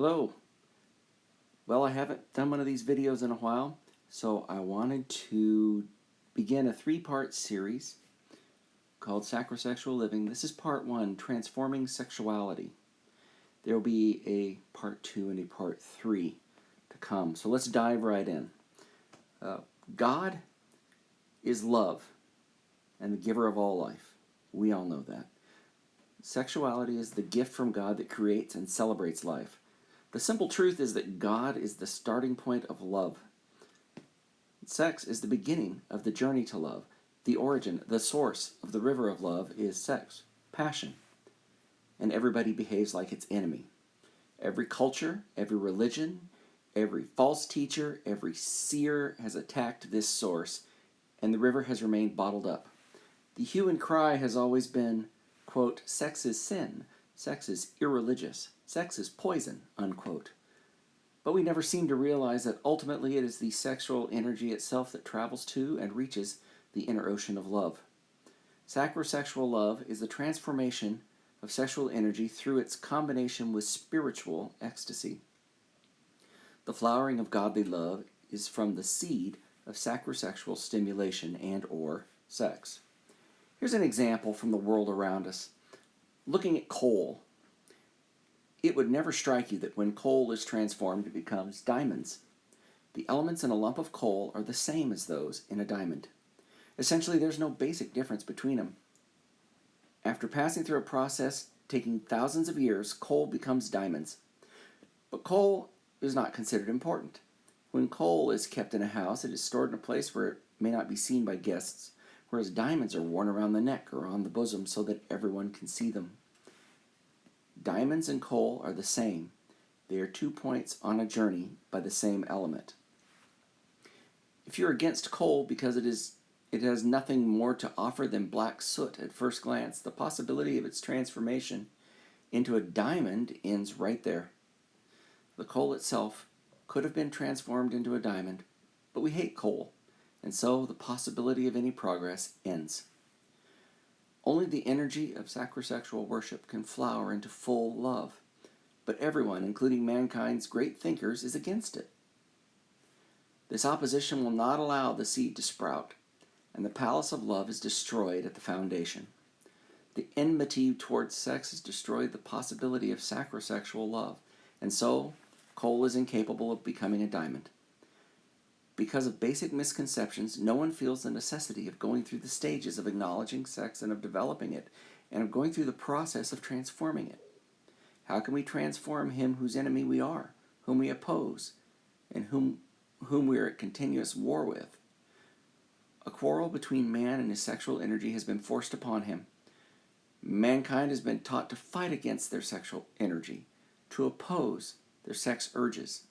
Hello. Well, I haven't done one of these videos in a while, so I wanted to begin a three-part series called Sacrosexual Living. This is part one, Transforming Sexuality. There will be a part two and a part three to come. So let's dive right in. God is love and the giver of all life. We all know that. Sexuality is the gift from God that creates and celebrates life. The simple truth is that God is the starting point of love. Sex is the beginning of the journey to love. The origin, the source of the river of love is sex, passion. And everybody behaves like its enemy. Every culture, every religion, every false teacher, every seer has attacked this source, and the river has remained bottled up. The hue and cry has always been, quote, sex is sin, sex is irreligious, sex is poison, unquote. But we never seem to realize that ultimately it is the sexual energy itself that travels to and reaches the inner ocean of love. Sacrosexual love is the transformation of sexual energy through its combination with spiritual ecstasy. The flowering of godly love is from the seed of sacrosexual stimulation and or sex. Here's an example from the world around us. Looking at coal, it would never strike you that when coal is transformed, it becomes diamonds. The elements in a lump of coal are the same as those in a diamond. Essentially, there's no basic difference between them. After passing through a process taking thousands of years, coal becomes diamonds. But coal is not considered important. When coal is kept in a house, it is stored in a place where it may not be seen by guests, whereas diamonds are worn around the neck or on the bosom so that everyone can see them. Diamonds and coal are the same. They are 2 points on a journey by the same element. If you're against coal because it has nothing more to offer than black soot at first glance, the possibility of its transformation into a diamond ends right there. The coal itself could have been transformed into a diamond, but we hate coal, and so the possibility of any progress ends. Only the energy of sacrosexual worship can flower into full love, but everyone, including mankind's great thinkers, is against it. This opposition will not allow the seed to sprout, and the palace of love is destroyed at the foundation. The enmity towards sex has destroyed the possibility of sacrosexual love, and so coal is incapable of becoming a diamond. Because of basic misconceptions, no one feels the necessity of going through the stages of acknowledging sex and of developing it, and of going through the process of transforming it. How can we transform him whose enemy we are, whom we oppose, and whom we are at continuous war with? A quarrel between man and his sexual energy has been forced upon him. Mankind has been taught to fight against their sexual energy, to oppose their sex urges.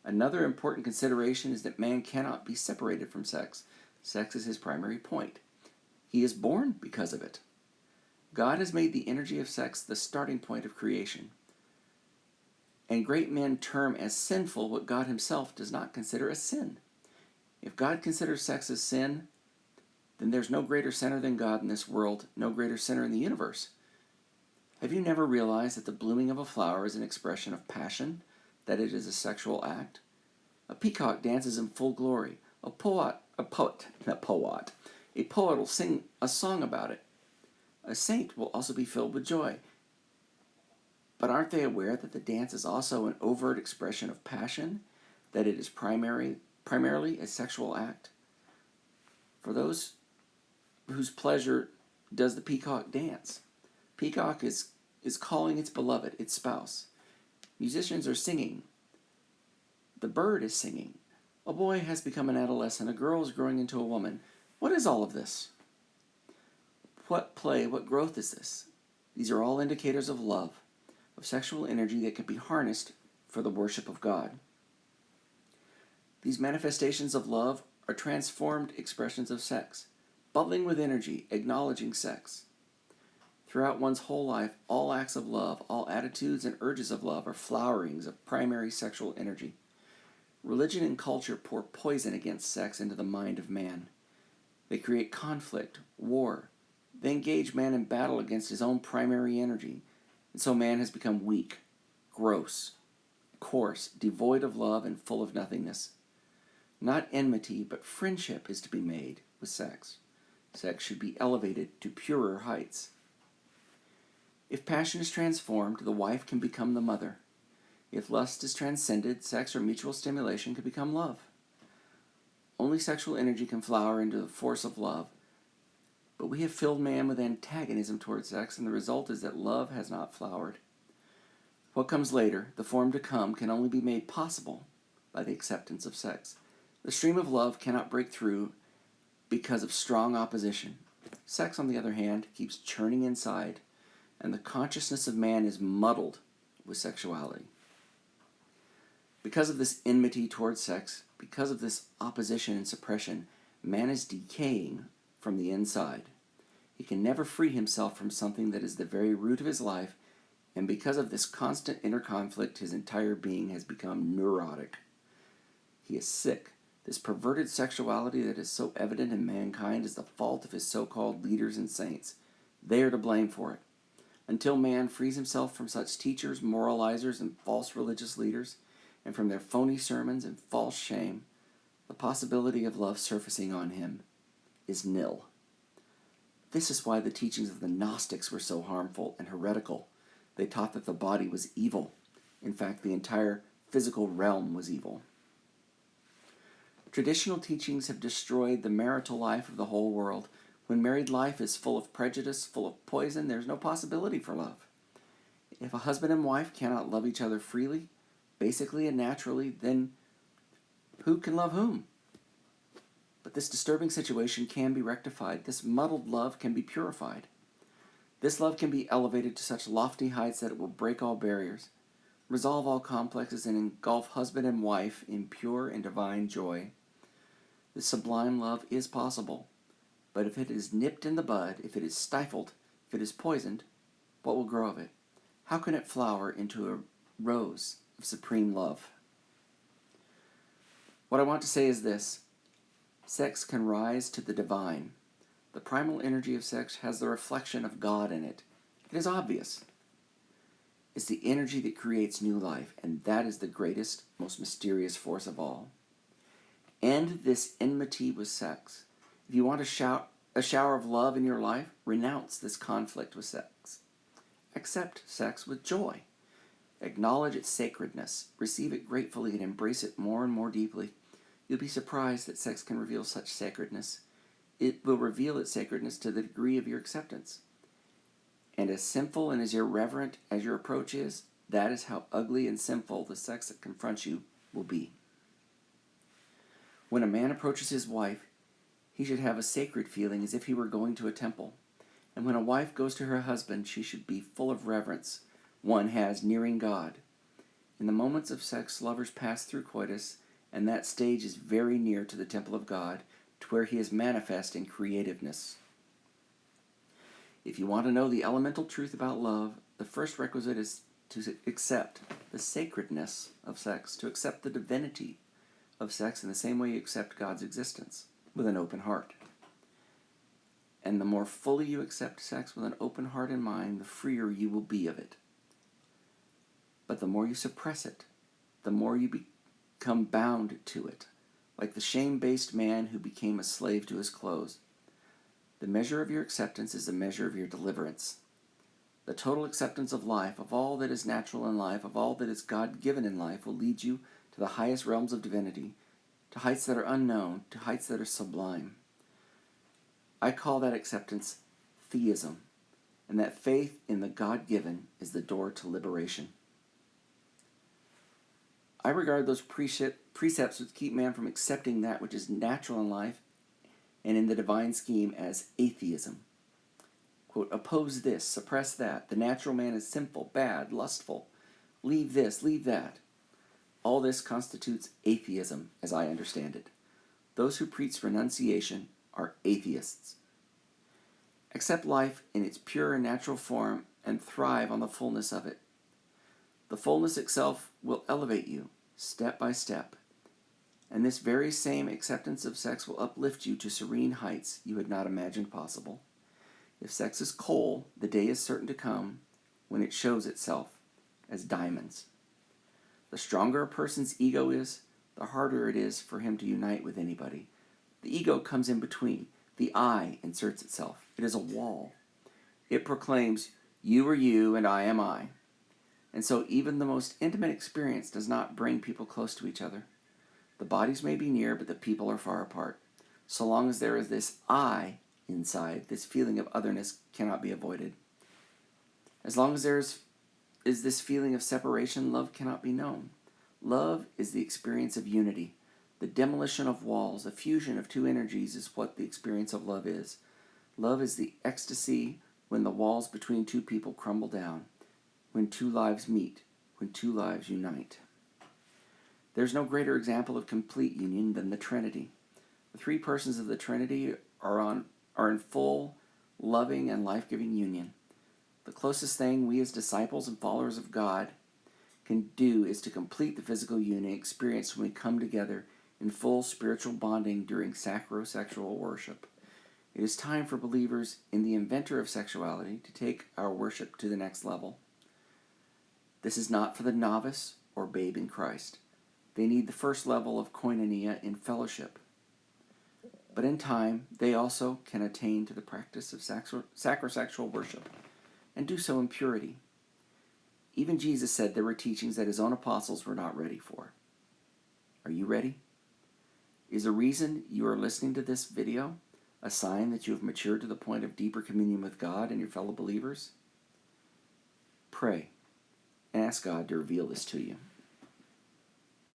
Another important consideration is that man cannot be separated from sex. Sex is his primary point. He is born because of it. God has made the energy of sex the starting point of creation. And great men term as sinful what God himself does not consider a sin. If God considers sex as sin, then there's no greater sinner than God in this world, no greater sinner in the universe. Have you never realized that the blooming of a flower is an expression of passion, that it is a sexual act? A peacock dances in full glory. A poet will sing a song about it. A saint will also be filled with joy. But aren't they aware that the dance is also an overt expression of passion, that it is primarily a sexual act? For those whose pleasure does the peacock dance? Peacock is calling its beloved, its spouse. Musicians are singing. The bird is singing. A boy has become an adolescent. A girl is growing into a woman. What is all of this? What play, what growth is this? These are all indicators of love, of sexual energy that can be harnessed for the worship of God. These manifestations of love are transformed expressions of sex, bubbling with energy, acknowledging sex. Throughout one's whole life, all acts of love, all attitudes and urges of love are flowerings of primary sexual energy. Religion and culture pour poison against sex into the mind of man. They create conflict, war. They engage man in battle against his own primary energy, and so man has become weak, gross, coarse, devoid of love, and full of nothingness. Not enmity, but friendship is to be made with sex. Sex should be elevated to purer heights. If passion is transformed, the wife can become the mother. If lust is transcended, sex or mutual stimulation can become love. Only sexual energy can flower into the force of love. But we have filled man with antagonism toward sex, and the result is that love has not flowered. What comes later, the form to come, can only be made possible by the acceptance of sex. The stream of love cannot break through because of strong opposition. Sex, on the other hand, keeps churning inside, and the consciousness of man is muddled with sexuality. Because of this enmity toward sex, because of this opposition and suppression, man is decaying from the inside. He can never free himself from something that is the very root of his life, and because of this constant inner conflict, his entire being has become neurotic. He is sick. This perverted sexuality that is so evident in mankind is the fault of his so-called leaders and saints. They are to blame for it. Until man frees himself from such teachers, moralizers, and false religious leaders, and from their phony sermons and false shame, the possibility of love surfacing on him is nil. This is why the teachings of the Gnostics were so harmful and heretical. They taught that the body was evil. In fact, the entire physical realm was evil. Traditional teachings have destroyed the marital life of the whole world. When married life is full of prejudice, full of poison, there's no possibility for love. If a husband and wife cannot love each other freely, basically and naturally, then who can love whom? But this disturbing situation can be rectified. This muddled love can be purified. This love can be elevated to such lofty heights that it will break all barriers, resolve all complexes, and engulf husband and wife in pure and divine joy. This sublime love is possible, but if it is nipped in the bud, if it is stifled, if it is poisoned, what will grow of it? How can it flower into a rose of supreme love? What I want to say is this: sex can rise to the divine. The primal energy of sex has the reflection of God in it. It is obvious. It's the energy that creates new life, and that is the greatest, most mysterious force of all. End this enmity with sex. If you want a shower of love in your life, renounce this conflict with sex. Accept sex with joy. Acknowledge its sacredness. Receive it gratefully and embrace it more and more deeply. You'll be surprised that sex can reveal such sacredness. It will reveal its sacredness to the degree of your acceptance. And as sinful and as irreverent as your approach is, that is how ugly and sinful the sex that confronts you will be. When a man approaches his wife, he should have a sacred feeling as if he were going to a temple. And when a wife goes to her husband, she should be full of reverence one has nearing God. In the moments of sex, lovers pass through coitus, and that stage is very near to the temple of God, to where he is manifest in creativeness. If you want to know the elemental truth about love, the first requisite is to accept the sacredness of sex, to accept the divinity of sex in the same way you accept God's existence, with an open heart. And the more fully you accept sex with an open heart and mind, the freer you will be of it. But the more you suppress it, the more you become bound to it, like the shame-based man who became a slave to his clothes. The measure of your acceptance is the measure of your deliverance. The total acceptance of life, of all that is natural in life, of all that is God-given in life, will lead you to the highest realms of divinity, to heights that are unknown, to heights that are sublime. I call that acceptance theism, and that faith in the God-given is the door to liberation. I regard those precepts which keep man from accepting that which is natural in life and in the divine scheme as atheism. Quote, oppose this, suppress that. The natural man is sinful, bad, lustful. Leave this, leave that. All this constitutes atheism, as I understand it. Those who preach renunciation are atheists. Accept life in its pure and natural form and thrive on the fullness of it. The fullness itself will elevate you, step by step. And this very same acceptance of sex will uplift you to serene heights you had not imagined possible. If sex is coal, the day is certain to come when it shows itself, as diamonds. The stronger a person's ego is, the harder it is for him to unite with anybody. The ego comes in between. The I inserts itself. It is a wall. It proclaims, you are you and I am I. And so even the most intimate experience does not bring people close to each other. The bodies may be near, but the people are far apart. So long as there is this I inside, this feeling of otherness cannot be avoided. As long as there is this feeling of separation, love cannot be known. Love is the experience of unity. The demolition of walls, the fusion of two energies is what the experience of love is. Love is the ecstasy when the walls between two people crumble down, when two lives meet, when two lives unite. There's no greater example of complete union than the Trinity. The three persons of the Trinity are in full, loving, and life-giving union. The closest thing we as disciples and followers of God can do is to complete the physical union experience when we come together in full spiritual bonding during sacrosexual worship. It is time for believers in the inventor of sexuality to take our worship to the next level. This is not for the novice or babe in Christ. They need the first level of koinonia in fellowship. But in time, they also can attain to the practice of sacrosexual worship and do so in purity. Even Jesus said there were teachings that his own apostles were not ready for. Are you ready? Is the reason you are listening to this video a sign that you have matured to the point of deeper communion with God and your fellow believers? Pray and ask God to reveal this to you.